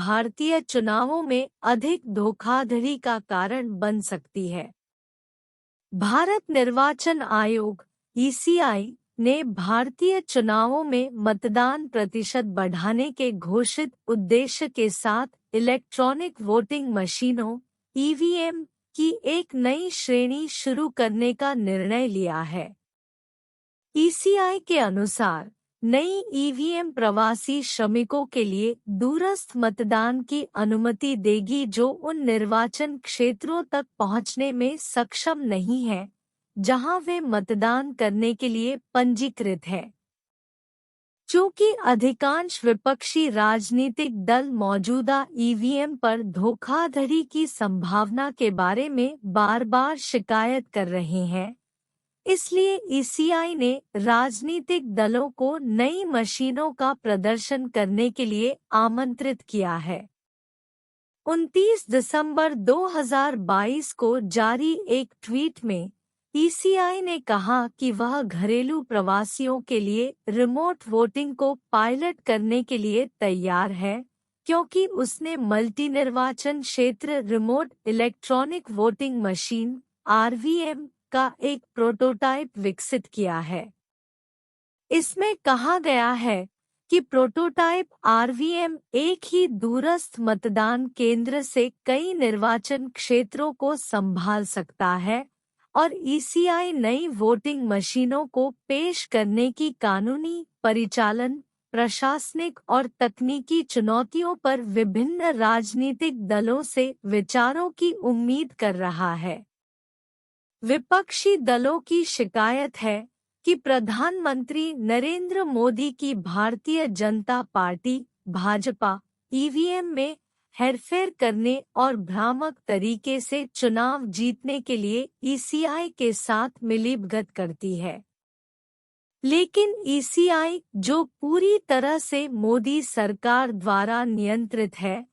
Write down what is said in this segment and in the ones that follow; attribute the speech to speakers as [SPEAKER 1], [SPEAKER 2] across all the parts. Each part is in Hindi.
[SPEAKER 1] भारतीय चुनावों में अधिक धोखाधड़ी का कारण बन सकती है। भारत निर्वाचन आयोग (ईसीआई) ने भारतीय चुनावों में मतदान प्रतिशत बढ़ाने के घोषित उद्देश्य के साथ इलेक्ट्रॉनिक वोटिंग मशीनों (ईवीएम) की एक नई श्रेणी शुरू करने का निर्णय लिया है। ईसीआई के अनुसार नई ईवीएम प्रवासी श्रमिकों के लिए दूरस्थ मतदान की अनुमति देगी जो उन निर्वाचन क्षेत्रों तक पहुंचने में सक्षम नहीं हैं, जहां वे मतदान करने के लिए पंजीकृत हैं। चूंकि अधिकांश विपक्षी राजनीतिक दल मौजूदा ईवीएम पर धोखाधड़ी की संभावना के बारे में बार-बार शिकायत कर रहे हैं, इसलिए ईसीआई ने राजनीतिक दलों को नई मशीनों का प्रदर्शन करने के लिए आमंत्रित किया है। 29 दिसंबर 2022 को जारी एक ट्वीट में ईसीआई ने कहा कि वह घरेलू प्रवासियों के लिए रिमोट वोटिंग को पायलट करने के लिए तैयार है, क्योंकि उसने मल्टी निर्वाचन क्षेत्र remote electronic voting machine (RVM) का एक प्रोटोटाइप विकसित किया है। इसमें कहा गया है कि प्रोटोटाइप आरवीएम एक ही दूरस्थ मतदान केंद्र से कई निर्वाचन क्षेत्रों को संभाल सकता है और ईसीआई नई वोटिंग मशीनों को पेश करने की कानूनी, परिचालन, प्रशासनिक और तकनीकी चुनौतियों पर विभिन्न राजनीतिक दलों से विचारों की उम्मीद कर रहा है। विपक्षी दलों की शिकायत है कि प्रधानमंत्री नरेंद्र मोदी की भारतीय जनता पार्टी (भाजपा) ईवीएम में हेरफेर करने और भ्रामक तरीके से चुनाव जीतने के लिए ईसीआई के साथ मिलीभगत करती है। लेकिन ईसीआई, जो पूरी तरह से मोदी सरकार द्वारा नियंत्रित है,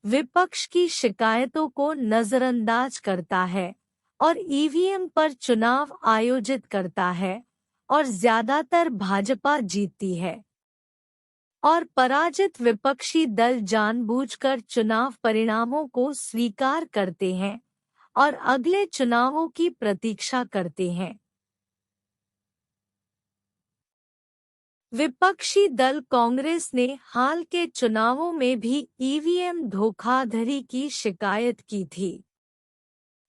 [SPEAKER 1] विपक्ष की शिकायतों को नजरअंदाज करता है और ईवीएम पर चुनाव आयोजित करता है और ज्यादातर भाजपा जीतती है। और पराजित विपक्षी दल जानबूझकर चुनाव परिणामों को स्वीकार करते हैं और अगले चुनावों की प्रतीक्षा करते हैं। विपक्षी दल कांग्रेस ने हाल के चुनावों में भी ईवीएम धोखाधड़ी की शिकायत की थी।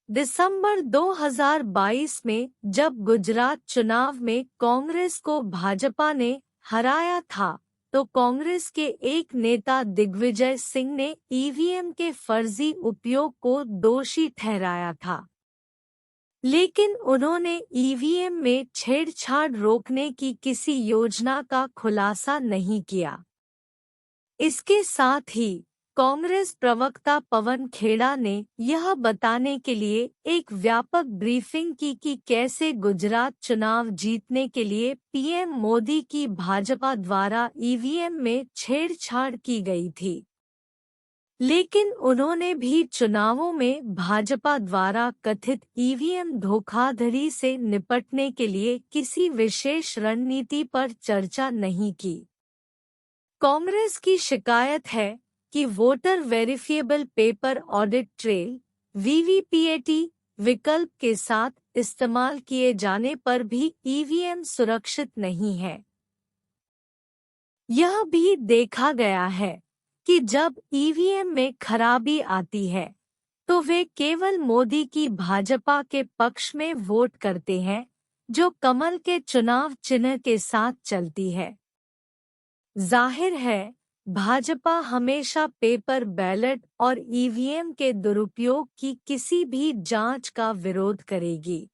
[SPEAKER 1] दिसंबर 2022 में जब गुजरात चुनाव में कांग्रेस को भाजपा ने हराया था, तो कांग्रेस के एक नेता दिग्विजय सिंह ने ईवीएम के फर्जी उपयोग को दोषी ठहराया था। लेकिन उन्होंने ईवीएम में छेड़छाड़ रोकने की किसी योजना का खुलासा नहीं किया। इसके साथ ही कांग्रेस प्रवक्ता पवन खेड़ा ने यह बताने के लिए एक व्यापक ब्रीफिंग की कि कैसे गुजरात चुनाव जीतने के लिए पीएम मोदी की भाजपा द्वारा ईवीएम में छेड़छाड़ की गई थी। लेकिन उन्होंने भी चुनावों में भाजपा द्वारा कथित ईवीएम धोखाधड़ी से निपटने के लिए किसी विशेष रणनीति पर चर्चा नहीं की। कांग्रेस की शिकायत है कि voter verifiable paper audit trail (VVPAT) विकल्प के साथ इस्तेमाल किए जाने पर भी ईवीएम सुरक्षित नहीं है। यह भी देखा गया है कि जब ईवीएम में खराबी आती है, तो वे केवल मोदी की भाजपा के पक्ष में वोट करते हैं, जो कमल के चुनाव चिन्ह के साथ चलती है। जाहिर है, भाजपा हमेशा पेपर बैलेट और ईवीएम के दुरुपयोग की किसी भी जांच का विरोध करेगी।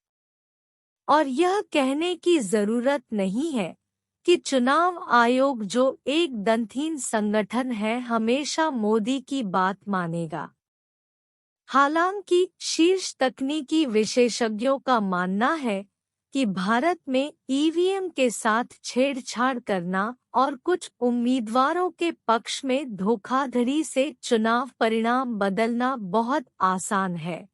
[SPEAKER 1] और यह कहने की जरूरत नहीं है कि चुनाव आयोग, जो एक दंतहीन संगठन है, हमेशा मोदी की बात मानेगा। हालांकि शीर्ष तकनीकी विशेषज्ञों का मानना है कि भारत में ईवीएम के साथ छेड़छाड़ करना और कुछ उम्मीदवारों के पक्ष में धोखाधड़ी से चुनाव परिणाम बदलना बहुत आसान है।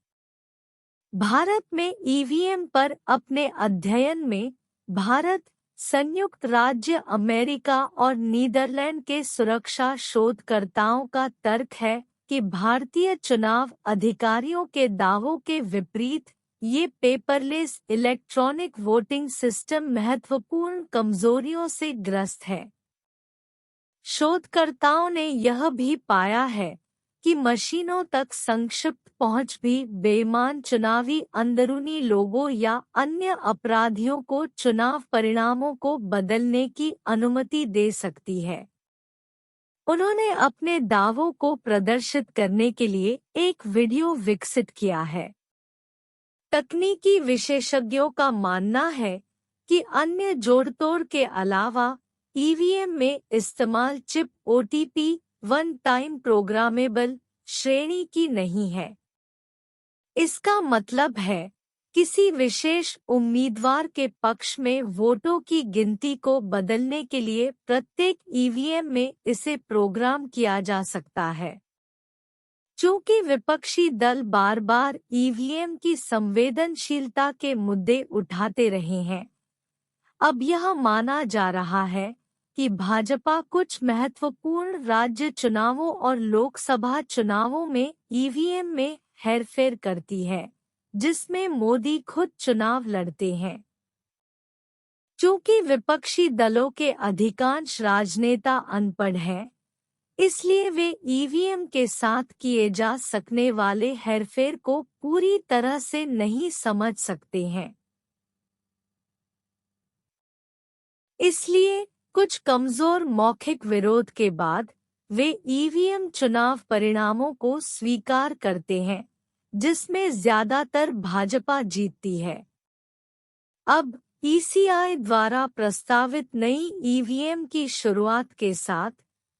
[SPEAKER 1] भारत में ईवीएम पर अपने अध्ययन में भारत संयुक्त राज्य अमेरिका और नीदरलैंड के सुरक्षा शोधकर्ताओं का तर्क है कि भारतीय चुनाव अधिकारियों के दावों के विपरीत ये पेपरलेस इलेक्ट्रॉनिक वोटिंग सिस्टम महत्वपूर्ण कमजोरियों से ग्रस्त है। शोधकर्ताओं ने यह भी पाया है कि मशीनों तक संक्षिप्त पहुंच भी बेईमान चुनावी अंदरूनी लोगों या अन्य अपराधियों को चुनाव परिणामों को बदलने की अनुमति दे सकती है। उन्होंने अपने दावों को प्रदर्शित करने के लिए एक वीडियो विकसित किया है। तकनीकी विशेषज्ञों का मानना है कि अन्य जोड़तोड़ के अलावा ईवीएम में इस्तेमाल chip OTP one time programmable श्रेणी की नहीं है। इसका मतलब है किसी विशेष उम्मीदवार के पक्ष में वोटों की गिनती को बदलने के लिए प्रत्येक ईवीएम में इसे प्रोग्राम किया जा सकता है। चूंकि विपक्षी दल बार बार ईवीएम की संवेदनशीलता के मुद्दे उठाते रहे हैं, अब यह माना जा रहा है कि भाजपा कुछ महत्वपूर्ण राज्य चुनावों और लोकसभा चुनावों में ईवीएम में हेरफेर करती है, जिसमें मोदी खुद चुनाव लड़ते हैं। चूंकि विपक्षी दलों के अधिकांश राजनेता अनपढ़ हैं, इसलिए वे ईवीएम के साथ किए जा सकने वाले हेरफेर को पूरी तरह से नहीं समझ सकते हैं। इसलिए कुछ कमजोर मौखिक विरोध के बाद वे ईवीएम चुनाव परिणामों को स्वीकार करते हैं, जिसमें ज्यादातर भाजपा जीतती है। अब ईसीआई द्वारा प्रस्तावित नई ईवीएम की शुरुआत के साथ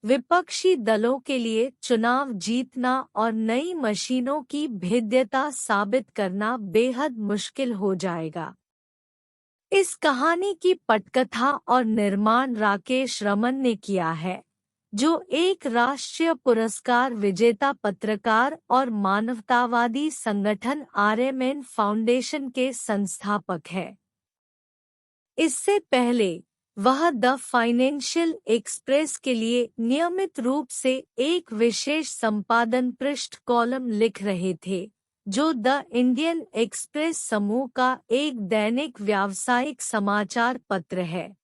[SPEAKER 1] विपक्षी दलों के लिए चुनाव जीतना और नई मशीनों की भेद्यता साबित करना बेहद मुश्किल हो जाएगा। इस कहानी की पटकथा और निर्माण राकेश रमन ने किया है, जो एक राष्ट्रीय पुरस्कार विजेता पत्रकार और मानवतावादी संगठन आरएमएन फाउंडेशन के संस्थापक है। इससे पहले वह द फाइनेंशियल एक्सप्रेस के लिए नियमित रूप से एक विशेष संपादन पृष्ठ कॉलम लिख रहे थे, जो द इंडियन एक्सप्रेस समूह का एक दैनिक व्यावसायिक समाचार पत्र है।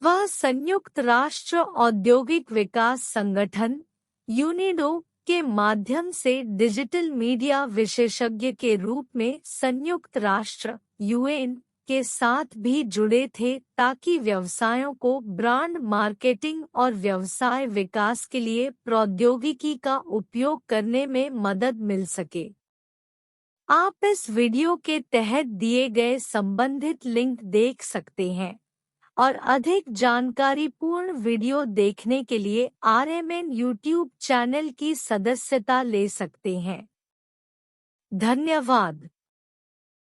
[SPEAKER 1] वह संयुक्त राष्ट्र औद्योगिक विकास संगठन यूनिडो के माध्यम से डिजिटल मीडिया विशेषज्ञ के रूप में संयुक्त राष्ट्र यूएन के साथ भी जुड़े थे, ताकि व्यवसायों को ब्रांड मार्केटिंग और व्यवसाय विकास के लिए प्रौद्योगिकी का उपयोग करने में मदद मिल सके। आप इस वीडियो के तहत दिए गए संबंधित लिंक देख सकते हैं और अधिक जानकारीपूर्ण वीडियो देखने के लिए आरएमएन यूट्यूब चैनल की सदस्यता ले सकते हैं। धन्यवाद।